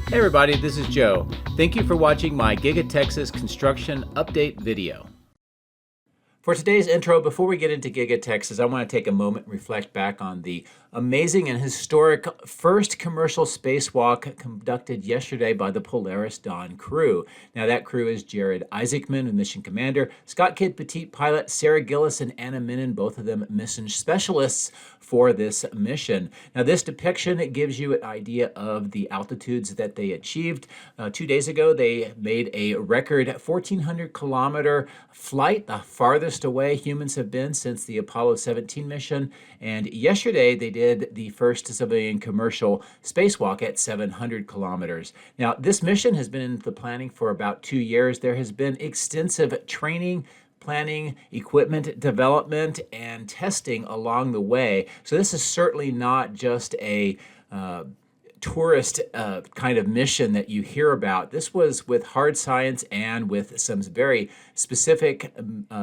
Hey everybody, this is Joe. Thank you for watching my Giga Texas construction update video. For today's intro, before we get into Giga Texas, I want to take a moment and reflect back on the amazing and historic first commercial spacewalk conducted yesterday by the Polaris Dawn crew. Now that crew is Jared Isaacman, the mission commander, Scott Kidd Petit, pilot, Sarah Gillis and Anna Minnan, both of them mission specialists for this mission. Now this depiction gives you an idea of the altitudes that they achieved. 2 days ago, they made a record 1,400 kilometer flight, the farthest away humans have been since the Apollo 17 mission. And yesterday they did the first civilian commercial spacewalk at 700 kilometers. Now this mission has been in the planning for about 2 years. There has been extensive training, planning, equipment development, and testing along the way. So this is certainly not just a tourist kind of mission that you hear about. This was with hard science and with some very specific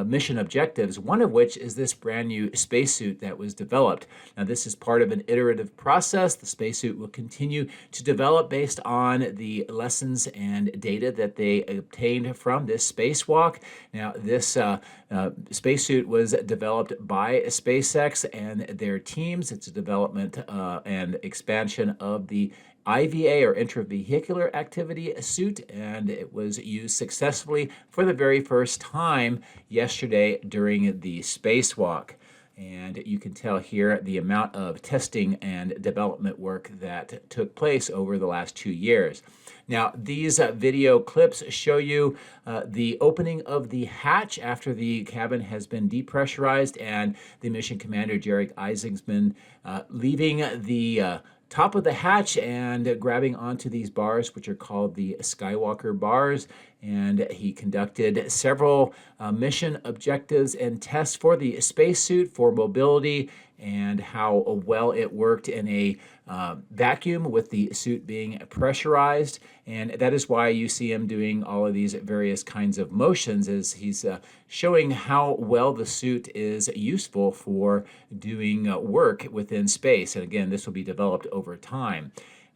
mission objectives, one of which is this brand new spacesuit that was developed. Now this is part of an iterative process. The spacesuit will continue to develop based on the lessons and data that they obtained from this spacewalk. Now this spacesuit was developed by SpaceX and their teams. It's a development and expansion of the IVA or intravehicular activity suit, and it was used successfully for the very first time yesterday during the spacewalk. And you can tell here the amount of testing and development work that took place over the last 2 years. Now, these video clips show you the opening of the hatch after the cabin has been depressurized, and the mission commander, Jared Isaacman, leaving the top of the hatch and grabbing onto these bars, which are called the Skywalker bars. And he conducted several mission objectives and tests for the spacesuit for mobility and how well it worked in a vacuum with the suit being pressurized. And that is why you see him doing all of these various kinds of motions, as he's showing how well the suit is useful for doing work within space. And again, this will be developed over time.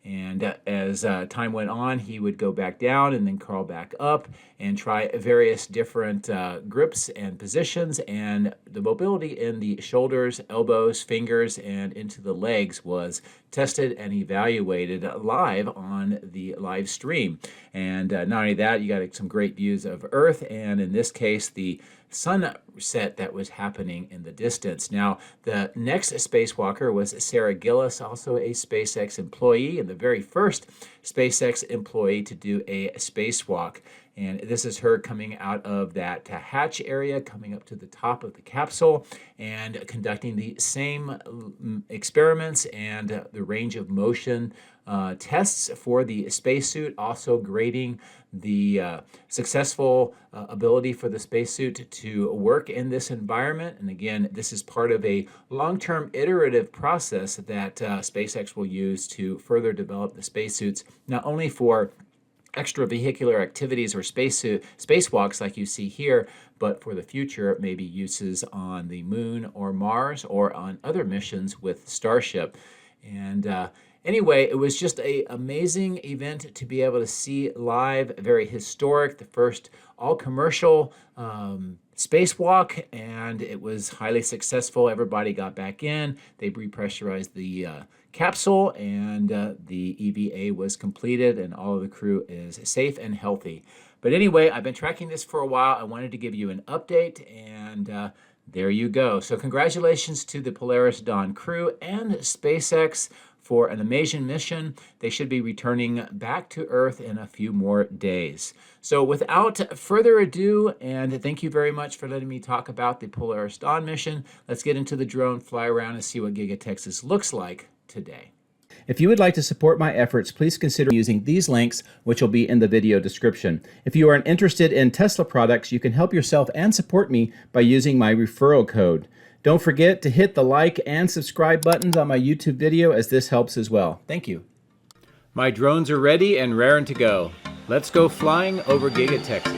And as time went on, he would go back down and then crawl back up and try various different grips and positions. And the mobility in the shoulders, elbows, fingers, and into the legs was tested and evaluated live on the live stream. And not only that, you got some great views of Earth, and in this case, the sunset that was happening in the distance. Now, the next spacewalker was Sarah Gillis, also a SpaceX employee, and the very first SpaceX employee to do a spacewalk. And this is her coming out of that hatch area, coming up to the top of the capsule, and conducting the same experiments and the range of motion tests for the spacesuit, also grading the successful ability for the spacesuit to work in this environment. And again, this is part of a long-term iterative process that SpaceX will use to further develop the spacesuits, not only for extravehicular activities or spacewalks like you see here, but for the future, maybe uses on the moon or Mars or on other missions with Starship. And anyway, it was just an amazing event to be able to see live, very historic, the first all-commercial spacewalk, and it was highly successful. Everybody got back in. They repressurized the capsule, and the EVA was completed, and all of the crew is safe and healthy. But anyway, I've been tracking this for a while. I wanted to give you an update, and there you go. So congratulations to the Polaris Dawn crew and SpaceX for an amazing mission. They should be returning back to Earth in a few more days. So without further ado, and thank you very much for letting me talk about the Polaris Dawn mission, let's get into the drone, fly around, and see what Giga Texas looks like today. If you would like to support my efforts, please consider using these links, which will be in the video description. If you are interested in Tesla products, you can help yourself and support me by using my referral code. Don't forget to hit the like and subscribe buttons on my YouTube video, as this helps as well. Thank you. My drones are ready and raring to go. Let's go flying over Giga Texas.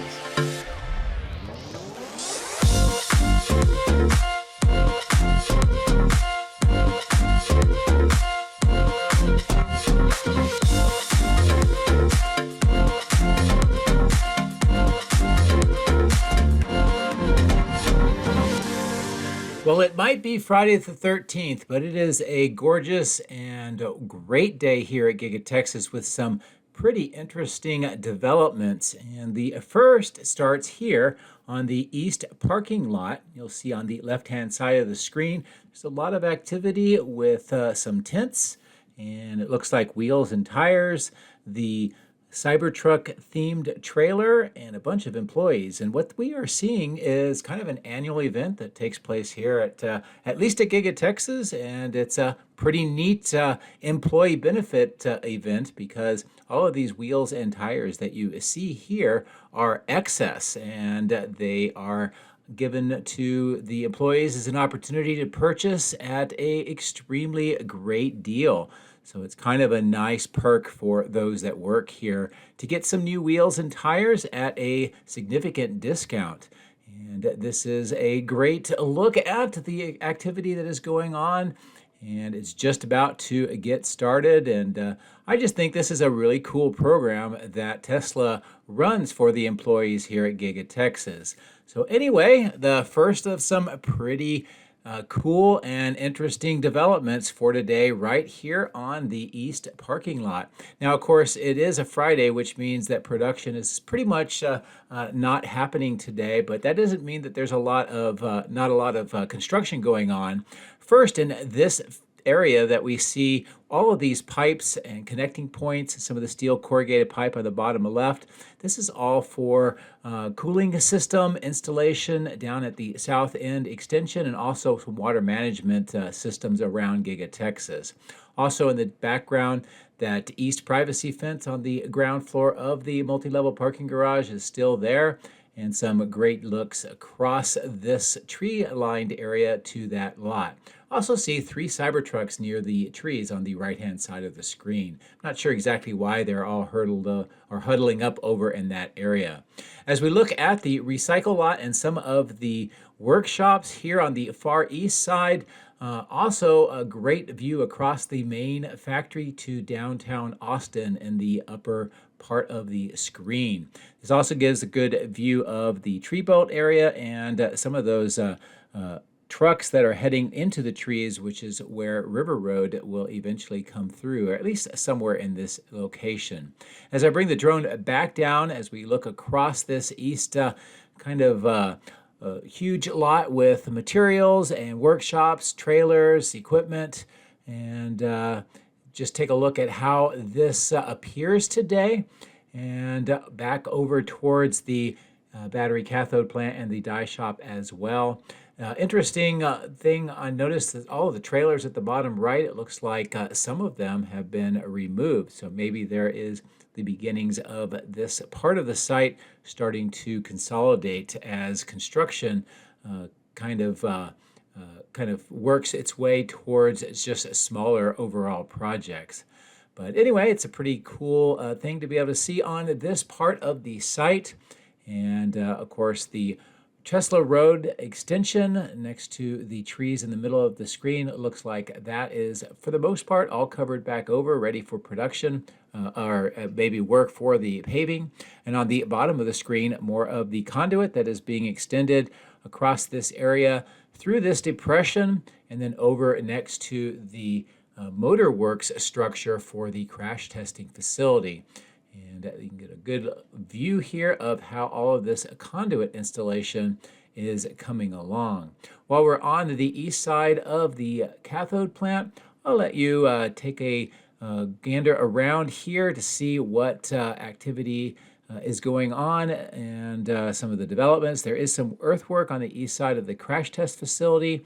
Well, it might be Friday the 13th, but it is a gorgeous and great day here at Giga Texas with some pretty interesting developments. And the first starts here on the east parking lot. You'll see on the left-hand side of the screen, there's a lot of activity with some tents, and it looks like wheels and tires. The Cybertruck themed trailer and a bunch of employees. And what we are seeing is kind of an annual event that takes place here at least at Giga Texas, and it's a pretty neat employee benefit event because all of these wheels and tires that you see here are excess, and they are given to the employees as an opportunity to purchase at a extremely great deal. So it's kind of a nice perk for those that work here to get some new wheels and tires at a significant discount. And this is a great look at the activity that is going on, and it's just about to get started. And I just think this is a really cool program that Tesla runs for the employees here at Giga Texas. So anyway, the first of some pretty cool and interesting developments for today right here on the east parking lot. Now, of course, it is a Friday, which means that production is pretty much not happening today, but that doesn't mean that there's not a lot of construction going on. First, in this area that we see all of these pipes and connecting points, some of the steel corrugated pipe on the bottom left. This is all for cooling system installation down at the south end extension, and also some water management systems around Giga Texas. Also in the background, that east privacy fence on the ground floor of the multi-level parking garage is still there, and some great looks across this tree-lined area to that lot. Also see 3 Cybertrucks near the trees on the right-hand side of the screen. Not sure exactly why they're all huddling up over in that area. As we look at the recycle lot and some of the workshops here on the far east side, also a great view across the main factory to downtown Austin in the upper part of the screen. This also gives a good view of the tree belt area and some of those trucks that are heading into the trees, which is where River Road will eventually come through, or at least somewhere in this location. As I bring the drone back down, as we look across this east huge lot with materials and workshops, trailers, equipment, and just take a look at how this appears today. And back over towards the battery cathode plant and the die shop as well. Interesting thing, I noticed that all of the trailers at the bottom right, it looks like some of them have been removed. So maybe there is the beginnings of this part of the site starting to consolidate as construction kind of works its way towards just smaller overall projects. But anyway, it's a pretty cool thing to be able to see on this part of the site. And of course, the Tesla Road extension next to the trees in the middle of the screen, it looks like that is, for the most part, all covered back over, ready for production or maybe work for the paving. And on the bottom of the screen, more of the conduit that is being extended across this area through this depression and then over next to the motor works structure for the crash testing facility. And you can get a good view here of how all of this conduit installation is coming along. While we're on the east side of the cathode plant, I'll let you take a gander around here to see what activity is going on and some of the developments. There is some earthwork on the east side of the crash test facility.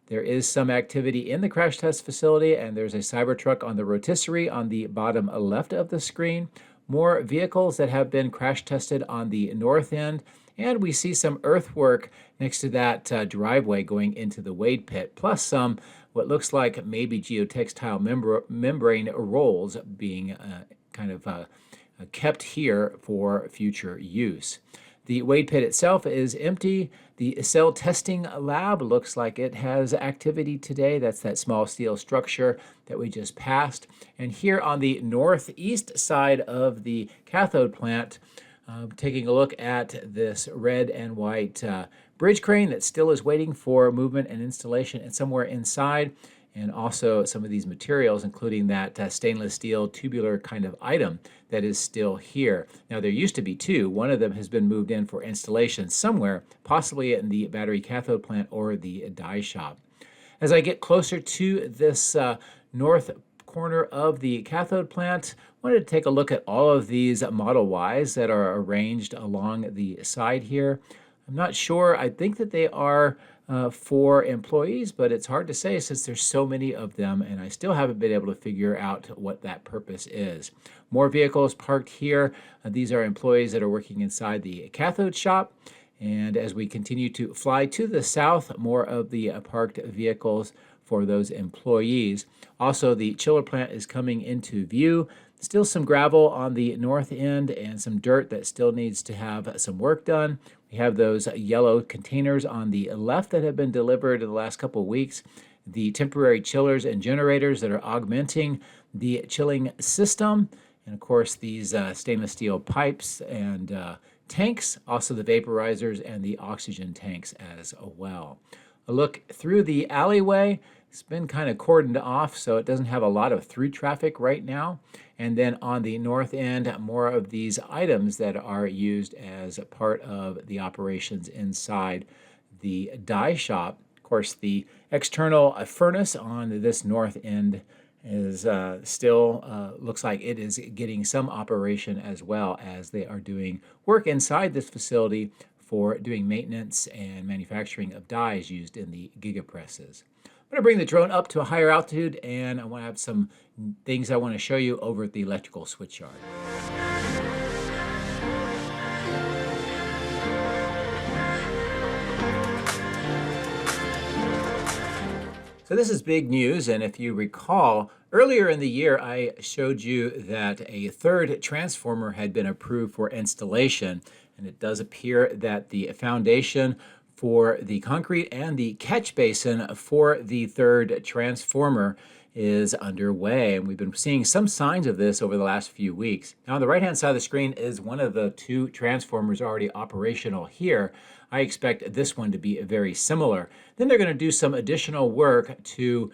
There is some activity in the crash test facility, and there's a Cybertruck on the rotisserie on the bottom left of the screen. More vehicles that have been crash tested on the north end, and we see some earthwork next to that driveway going into the wade pit, plus some what looks like maybe geotextile membrane rolls being kept here for future use. The wade pit itself is empty. The cell testing lab looks like it has activity today. That's that small steel structure that we just passed. And here on the northeast side of the cathode plant, taking a look at this red and white bridge crane that still is waiting for movement and installation and somewhere inside, and also some of these materials, including that stainless steel tubular kind of item that is still here. Now, there used to be two. One of them has been moved in for installation somewhere, possibly in the battery cathode plant or the die shop. As I get closer to this north corner of the cathode plant, I wanted to take a look at all of these Model Ys that are arranged along the side here. I'm not sure. I think that they are for employees, but it's hard to say since there's so many of them, and I still haven't been able to figure out what that purpose is. More vehicles parked here. These are employees that are working inside the cathode shop. And as we continue to fly to the south, more of the parked vehicles for those employees. Also, the chiller plant is coming into view. Still some gravel on the north end and some dirt that still needs to have some work done. We have those yellow containers on the left that have been delivered in the last couple of weeks. The temporary chillers and generators that are augmenting the chilling system. And of course, these stainless steel pipes and tanks, also the vaporizers and the oxygen tanks as well. A look through the alleyway. It's been kind of cordoned off, so it doesn't have a lot of through traffic right now. And then on the north end, more of these items that are used as part of the operations inside the die shop. Of course, the external furnace on this north end is still looks like it is getting some operation, as well as they are doing work inside this facility for doing maintenance and manufacturing of dies used in the gigapresses. I'm going to bring the drone up to a higher altitude, and I want to have some things I want to show you over at the electrical switch yard. So this is big news, and if you recall, earlier in the year I showed you that a third transformer had been approved for installation, and it does appear that the foundation for the concrete and the catch basin for the third transformer is underway, and we've been seeing some signs of this over the last few weeks. Now, on the right-hand side of the screen is one of the two transformers already operational here. I expect this one to be very similar. Then they're going to do some additional work to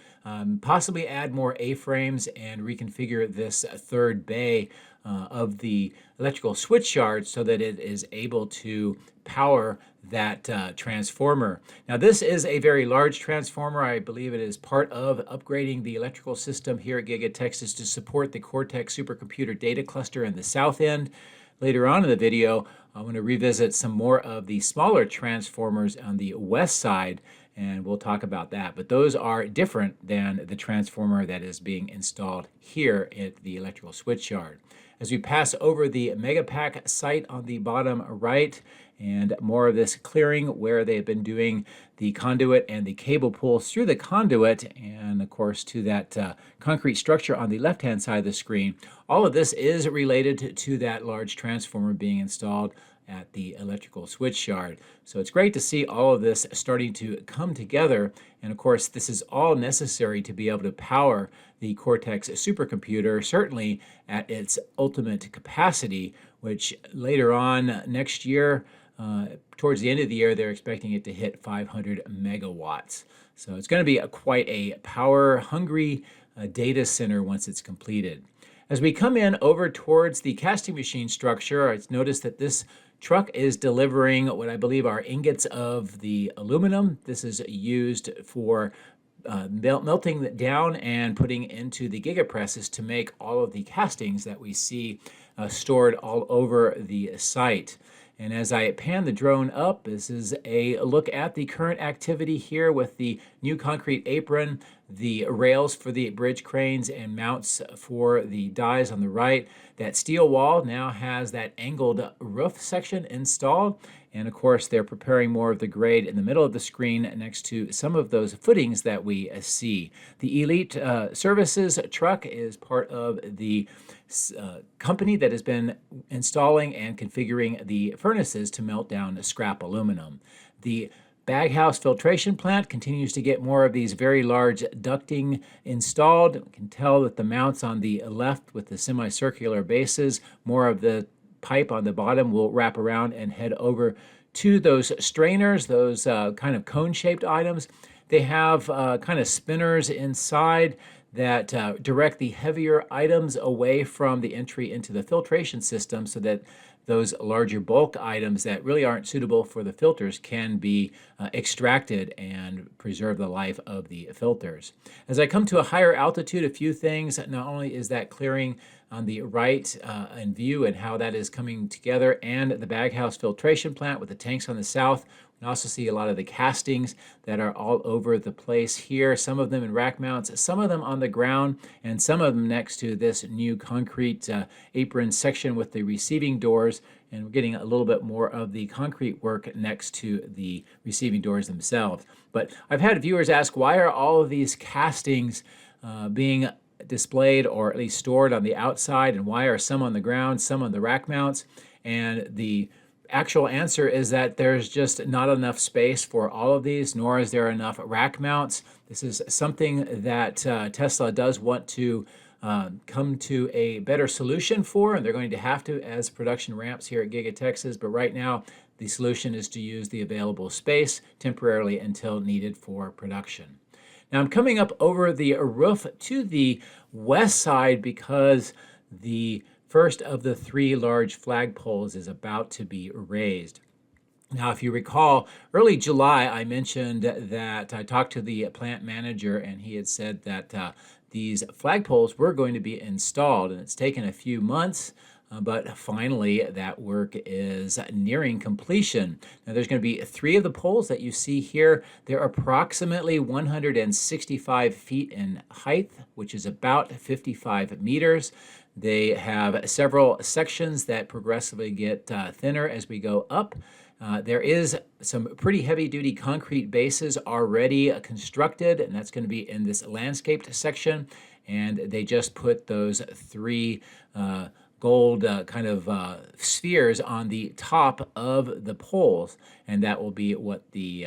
possibly add more A-frames and reconfigure this third bay of the electrical switch yard so that it is able to power that transformer. Now, this is a very large transformer. I believe it is part of upgrading the electrical system here at Giga Texas to support the Cortex supercomputer data cluster in the south end. Later on in the video, I want to revisit some more of the smaller transformers on the west side, and we'll talk about that. But those are different than the transformer that is being installed here at the electrical switch yard. As we pass over the Megapack site on the bottom right, and more of this clearing where they've been doing the conduit and the cable pulls through the conduit, and of course to that concrete structure on the left-hand side of the screen. All of this is related to that large transformer being installed at the electrical switch yard. So it's great to see all of this starting to come together. And of course, this is all necessary to be able to power the Cortex supercomputer, certainly at its ultimate capacity, which later on next year, towards the end of the year, they're expecting it to hit 500 megawatts. So it's going to be quite a power-hungry data center once it's completed. As we come in over towards the casting machine structure, it's noticed that this truck is delivering what I believe are ingots of the aluminum. This is used for melting it down and putting into the gigapresses to make all of the castings that we see stored all over the site. And as I pan the drone up, this is a look at the current activity here with the new concrete apron, the rails for the bridge cranes and mounts for the dies on the right. That steel wall now has that angled roof section installed. And of course, they're preparing more of the grade in the middle of the screen next to some of those footings that we see. The Elite Services truck is part of the company that has been installing and configuring the furnaces to melt down scrap aluminum. The baghouse filtration plant continues to get more of these very large ducting installed. We can tell that the mounts on the left with the semicircular bases, more of the pipe on the bottom will wrap around and head over to those strainers, those kind of cone-shaped items. They have kind of spinners inside that direct the heavier items away from the entry into the filtration system so that those larger bulk items that really aren't suitable for the filters can be extracted and preserve the life of the filters. As I come to a higher altitude, a few things. Not only is that clearing on the right in view and how that is coming together, and the baghouse filtration plant with the tanks on the south. You can also see a lot of the castings that are all over the place here, some of them in rack mounts, some of them on the ground, and some of them next to this new concrete apron section with the receiving doors. And we're getting a little bit more of the concrete work next to the receiving doors themselves. But I've had viewers ask, why are all of these castings being displayed or at least stored on the outside, and why are some on the ground, some on the rack mounts? And the actual answer is that there's just not enough space for all of these, nor is there enough rack mounts. This is something that Tesla does want to come to a better solution for, and they're going to have to as production ramps here at Giga Texas. But right now, the solution is to use the available space temporarily until needed for production. Now I'm coming up over the roof to the west side because the first of the 3 large flagpoles is about to be raised. Now, if you recall, early July, I mentioned that I talked to the plant manager, and he had said that these flagpoles were going to be installed, and it's taken a few months, but finally that work is nearing completion. Now, there's going to be 3 of the poles that you see here. They're approximately 165 feet in height, which is about 55 meters. They have several sections that progressively get thinner as we go up. There is some pretty heavy-duty concrete bases already constructed, and that's going to be in this landscaped section. And they just put those 3 gold kind of spheres on the top of the poles, and that will be what the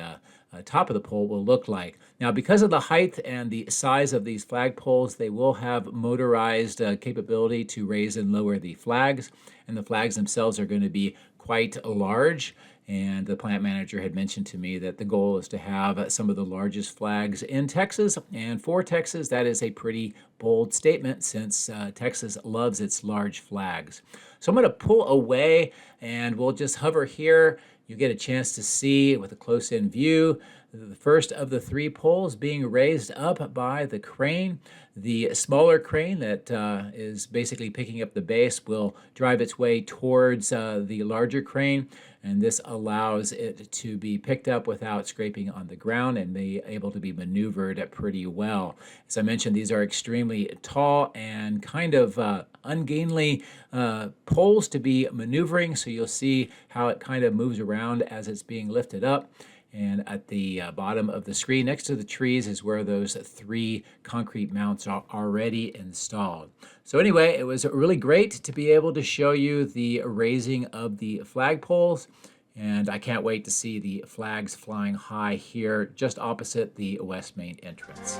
top of the pole will look like. Now, because of the height and the size of these flagpoles, they will have motorized capability to raise and lower the flags, and the flags themselves are going to be quite large. And the plant manager had mentioned to me that the goal is to have some of the largest flags in Texas. And for Texas, that is a pretty bold statement since Texas loves its large flags. So I'm going to pull away and we'll just hover here. You get a chance to see with a close-in view the first of the 3 poles being raised up by the crane. The smaller crane that is basically picking up the base will drive its way towards the larger crane, and this allows it to be picked up without scraping on the ground and be able to be maneuvered pretty well. As I mentioned, these are extremely tall and kind of ungainly poles to be maneuvering, so you'll see how it kind of moves around as it's being lifted up. And at the bottom of the screen next to the trees is where those 3 concrete mounts are already installed. So anyway, it was really great to be able to show you the raising of the flagpoles. And I can't wait to see the flags flying high here just opposite the west main entrance.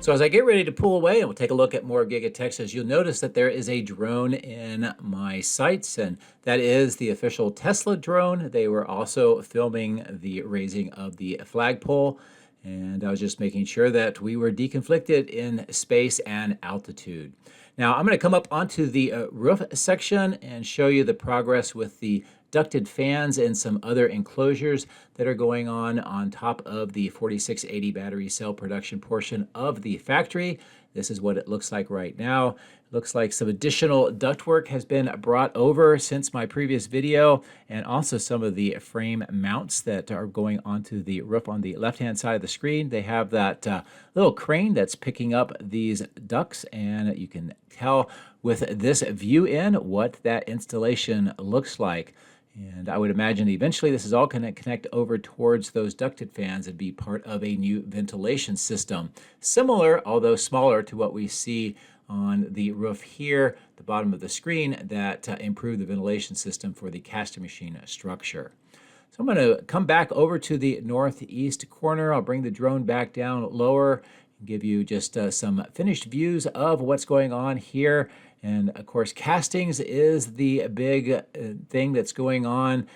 So as I get ready to pull away and we'll take a look at more of Giga Texas, you'll notice that there is a drone in my sights, and that is the official Tesla drone. They were also filming the raising of the flagpole, and I was just making sure that we were deconflicted in space and altitude. Now I'm going to come up onto the roof section and show you the progress with the ducted fans and some other enclosures that are going on top of the 4680 battery cell production portion of the factory. This is what it looks like right now. Looks like some additional ductwork has been brought over since my previous video, and also some of the frame mounts that are going onto the roof on the left-hand side of the screen. They have that little crane that's picking up these ducts, and you can tell with this view in what that installation looks like. And I would imagine eventually this is all going to connect over towards those ducted fans and be part of a new ventilation system. Similar, although smaller, to what we see on the roof here, the bottom of the screen, that improve the ventilation system for the casting machine structure. So I'm going to come back over to the northeast corner. I'll bring the drone back down lower and give you just some finished views of what's going on here. And of course, castings is the big thing that's going on.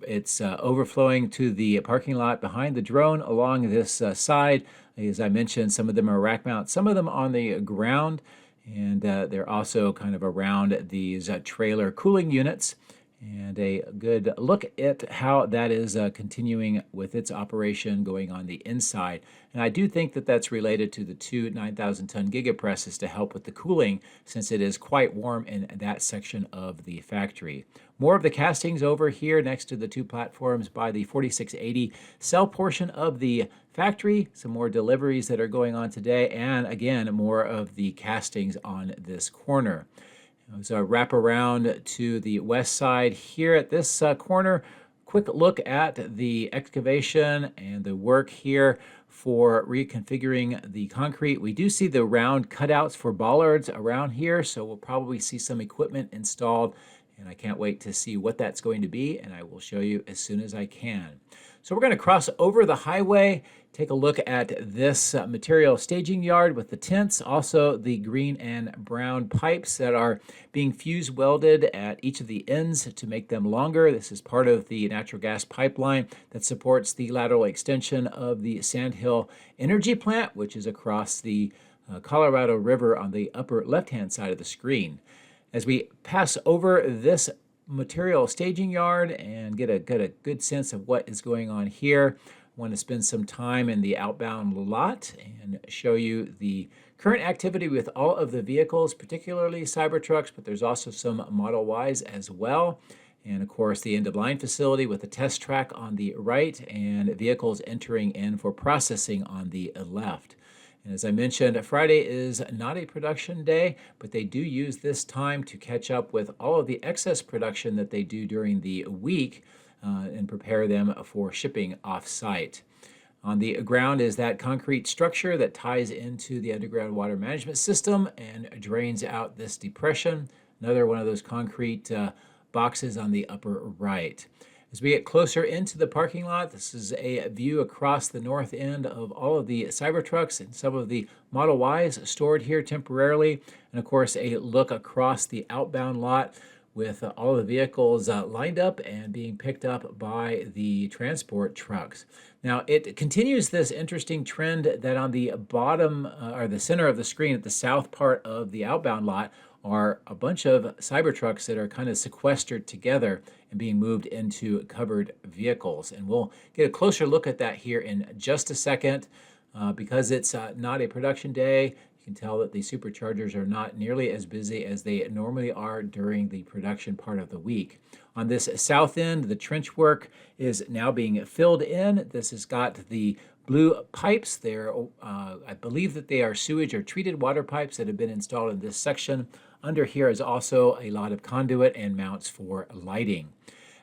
It's overflowing to the parking lot behind the drone along this side. As I mentioned, some of them are rack mount, some of them on the ground. And they're also kind of around these trailer cooling units. And a good look at how that is continuing with its operation going on the inside. And I do think that that's related to the two 9,000-ton gigapresses to help with the cooling, since it is quite warm in that section of the factory. More of the castings over here next to the two platforms by the 4680 cell portion of the factory. Some more deliveries that are going on today, and again, more of the castings on this corner. As I wrap around to the west side here at this corner, quick look at the excavation and the work here for reconfiguring the concrete. We do see the round cutouts for bollards around here, so we'll probably see some equipment installed, and I can't wait to see what that's going to be, and I will show you as soon as I can. So we're going to cross over the highway, take a look at this material staging yard with the tents, also the green and brown pipes that are being fuse welded at each of the ends to make them longer. This is part of the natural gas pipeline that supports the lateral extension of the Sandhill Energy Plant, which is across the Colorado River on the upper left-hand side of the screen. As we pass over this material staging yard and get a good sense of what is going on here, I want to spend some time in the outbound lot and show you the current activity with all of the vehicles, particularly Cybertrucks, but there's also some Model Ys as well. And of course, the end-of-line facility with the test track on the right and vehicles entering in for processing on the left. And as I mentioned, Friday is not a production day, but they do use this time to catch up with all of the excess production that they do during the week and prepare them for shipping off-site. On the ground is that concrete structure that ties into the underground water management system and drains out this depression. Another one of those concrete boxes on the upper right. As we get closer into the parking lot, this is a view across the north end of all of the Cybertrucks and some of the Model Ys stored here temporarily. And of course, a look across the outbound lot with all the vehicles lined up and being picked up by the transport trucks. Now, it continues this interesting trend that on the bottom or the center of the screen at the south part of the outbound lot are a bunch of Cybertrucks that are kind of sequestered together and being moved into covered vehicles. And we'll get a closer look at that here in just a second. Because it's not a production day, you can tell that the superchargers are not nearly as busy as they normally are during the production part of the week. On this south end, the trench work is now being filled in. This has got the blue pipes. They're, I believe that they are sewage or treated water pipes that have been installed in this section. Under here is also a lot of conduit and mounts for lighting.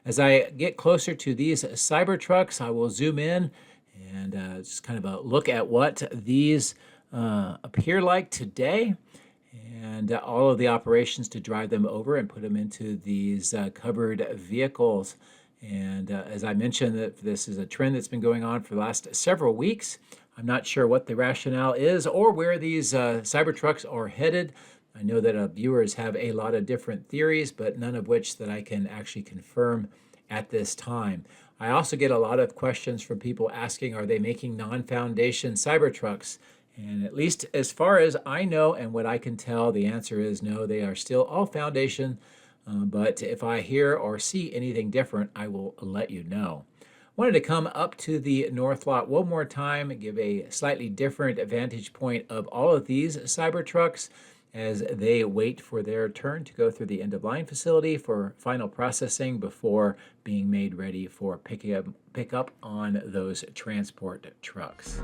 As I get closer to these Cybertrucks, I will zoom in and just kind of a look at what these appear like today and all of the operations to drive them over and put them into these covered vehicles. And as I mentioned, that this is a trend that's been going on for the last several weeks. I'm not sure what the rationale is or where these Cybertrucks are headed. I know that viewers have a lot of different theories, but none of which that I can actually confirm at this time. I also get a lot of questions from people asking, are they making non-foundation Cybertrucks? And at least as far as I know and what I can tell, the answer is no, they are still all foundation. But if I hear or see anything different, I will let you know. Wanted to come up to the north lot one more time and give a slightly different vantage point of all of these Cybertrucks. as they wait for their turn to go through the end-of-line facility for final processing before being made ready for pickup on those transport trucks.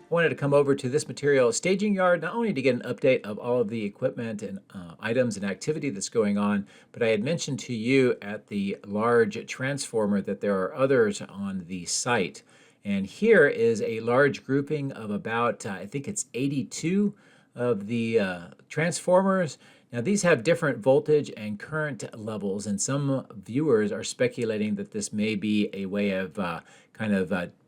Wanted to come over to this material staging yard not only to get an update of all of the equipment and items and activity that's going on, but I had mentioned to you at the large transformer that there are others on the site. And here is a large grouping of about, I think it's 82 of the transformers. Now these have different voltage and current levels, and some viewers are speculating that this may be a way of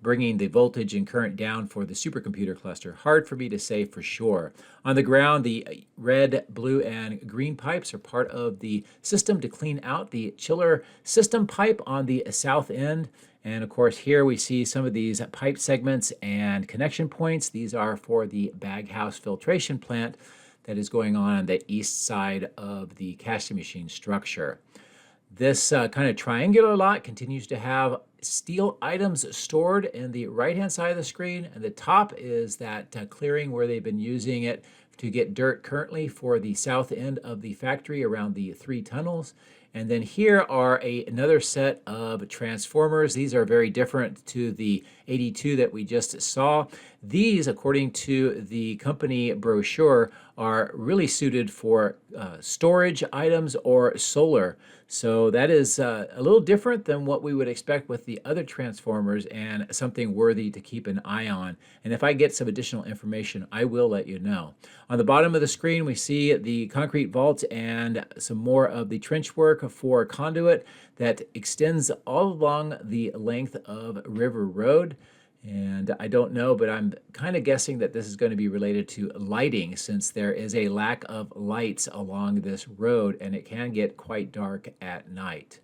bringing the voltage and current down for the supercomputer cluster. Hard for me to say for sure. On the ground, the red, blue, and green pipes are part of the system to clean out the chiller system pipe on the south end. And of course, here we see some of these pipe segments and connection points. These are for the baghouse filtration plant that is going on the east side of the casting machine structure. This kind of triangular lot continues to have steel items stored in the right-hand side of the screen, and the top is that clearing where they've been using it to get dirt currently for the south end of the factory around the 3 tunnels. And then here are another set of transformers. These are very different to the 82 that we just saw. These, according to the company brochure, are really suited for storage items or solar. So that is a little different than what we would expect with the other transformers, and something worthy to keep an eye on. And if I get some additional information, I will let you know. On the bottom of the screen, we see the concrete vaults and some more of the trench work for conduit that extends all along the length of River Road. And I don't know, but I'm kind of guessing that this is going to be related to lighting, since there is a lack of lights along this road and it can get quite dark at night.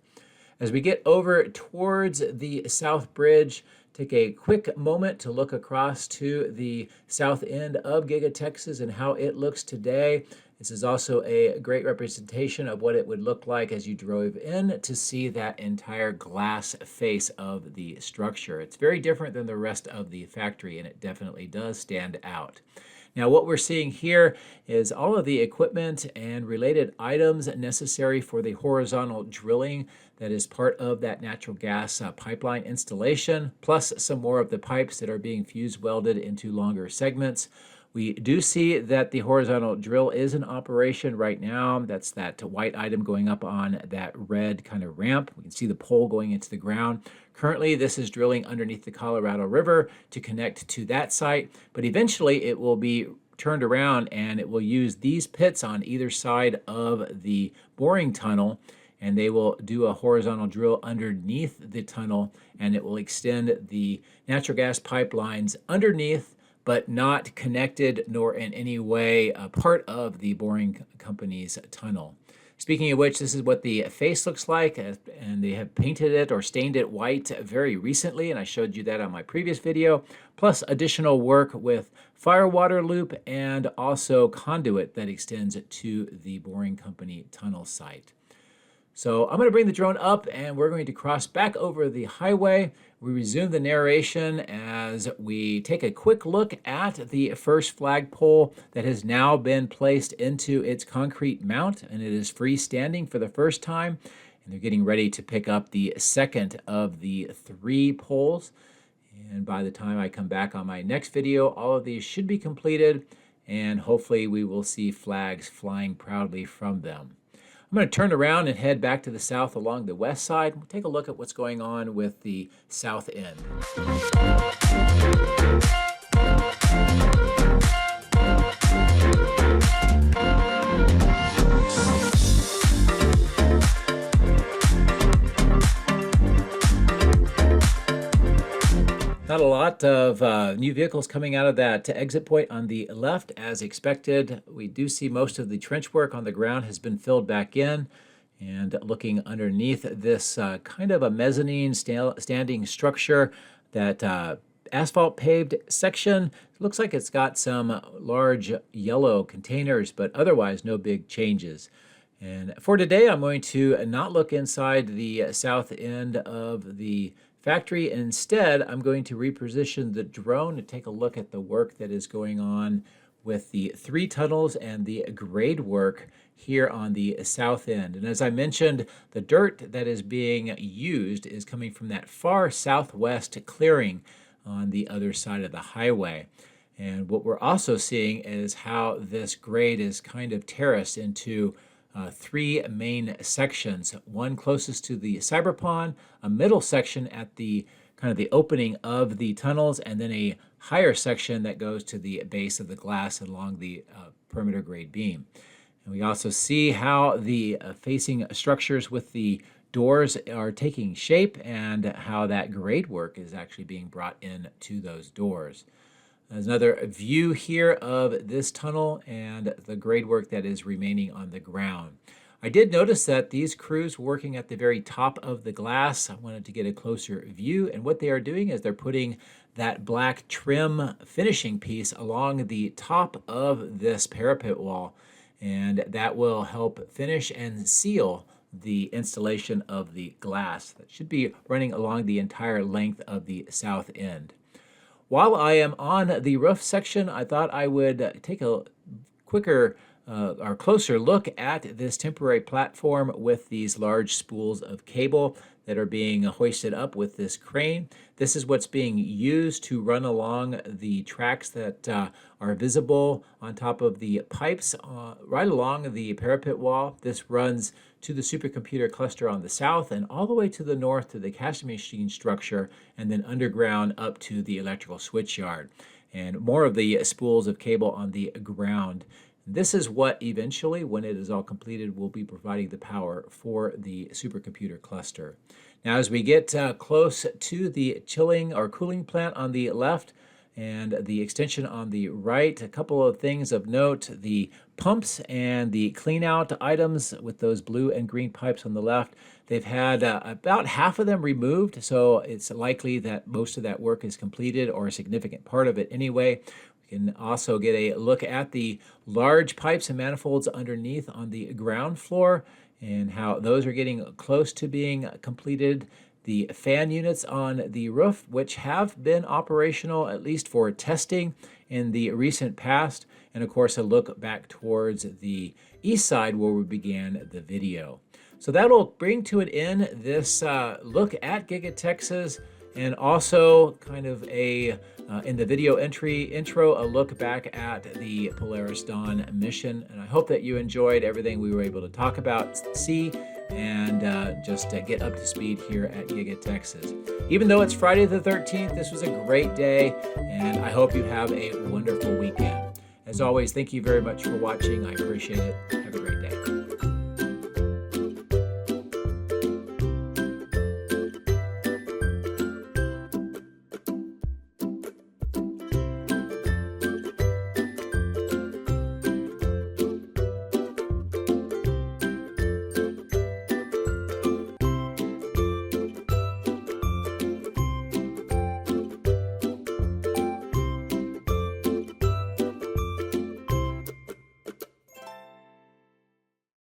As we get over towards the South Bridge, take a quick moment to look across to the south end of Giga Texas and how it looks today. This is also a great representation of what it would look like as you drove in to see that entire glass face of the structure. It's very different than the rest of the factory, and it definitely does stand out. Now what we're seeing here is all of the equipment and related items necessary for the horizontal drilling that is part of that natural gas pipeline installation, plus some more of the pipes that are being fuse welded into longer segments. We do see that the horizontal drill is in operation right now. That's that white item going up on that red kind of ramp. We can see the pole going into the ground. Currently, this is drilling underneath the Colorado River to connect to that site, but eventually it will be turned around and it will use these pits on either side of the boring tunnel, and they will do a horizontal drill underneath the tunnel, and it will extend the natural gas pipelines underneath, but not connected nor in any way a part of the boring company's tunnel. Speaking of which, this is what the face looks like, and they have painted it or stained it white very recently, and I showed you that on my previous video, plus additional work with firewater loop and also conduit that extends to the boring company tunnel site. So I'm going to bring the drone up and we're going to cross back over the highway. We resume the narration as we take a quick look at the first flagpole that has now been placed into its concrete mount, and it is freestanding for the first time. And they're getting ready to pick up the second of the 3 poles. And by the time I come back on my next video, all of these should be completed, and hopefully we will see flags flying proudly from them. I'm going to turn around and head back to the south along the west side. We'll take a look at what's going on with the south end. Not a lot of new vehicles coming out of that exit point on the left as expected. We do see most of the trench work on the ground has been filled back in, And looking underneath this kind of a mezzanine standing structure, that asphalt paved section, it looks like it's got some large yellow containers, but otherwise no big changes. And for today, I'm going to not look inside the south end of the factory. Instead, I'm going to reposition the drone to take a look at the work that is going on with the 3 tunnels and the grade work here on the south end. And as I mentioned, the dirt that is being used is coming from that far southwest clearing on the other side of the highway. And what we're also seeing is how this grade is kind of terraced into 3 main sections. One closest to the cyber pond, a middle section at the kind of the opening of the tunnels, and then a higher section that goes to the base of the glass along the perimeter grade beam. And we also see how the facing structures with the doors are taking shape and how that grade work is actually being brought in to those doors. There's another view here of this tunnel and the grade work that is remaining on the ground. I did notice that these crews working at the very top of the glass. I wanted to get a closer view, and what they are doing is they're putting that black trim finishing piece along the top of this parapet wall, and that will help finish and seal the installation of the glass. That should be running along the entire length of the south end. While I am on the roof section, I thought I would take a quicker or closer look at this temporary platform with these large spools of cable that are being hoisted up with this crane. This is what's being used to run along the tracks that are visible on top of the pipes right along the parapet wall. This runs to the supercomputer cluster on the south and all the way to the north to the casting machine structure, and then underground up to the electrical switch yard. And more of the spools of cable on the ground. This is what eventually, when it is all completed, will be providing the power for the supercomputer cluster. Now, as we get close to the chilling or cooling plant on the left and the extension on the right, a couple of things of note: the pumps and the clean out items with those blue and green pipes on the left, they've had about half of them removed, so it's likely that most of that work is completed, or a significant part of it anyway. We can also get a look at the large pipes and manifolds underneath on the ground floor and how those are getting close to being completed. The fan units on the roof, which have been operational at least for testing in the recent past, and of course a look back towards the east side where we began the video. So that'll bring to an end this look at Giga Texas, and also kind of a in the video intro, a look back at the Polaris Dawn mission. And I hope that you enjoyed everything we were able to talk about, see, and just get up to speed here at Giga Texas. Even though it's Friday the 13th, this was a great day, and I hope you have a wonderful weekend. As always, thank you very much for watching. I appreciate it. Have a great day.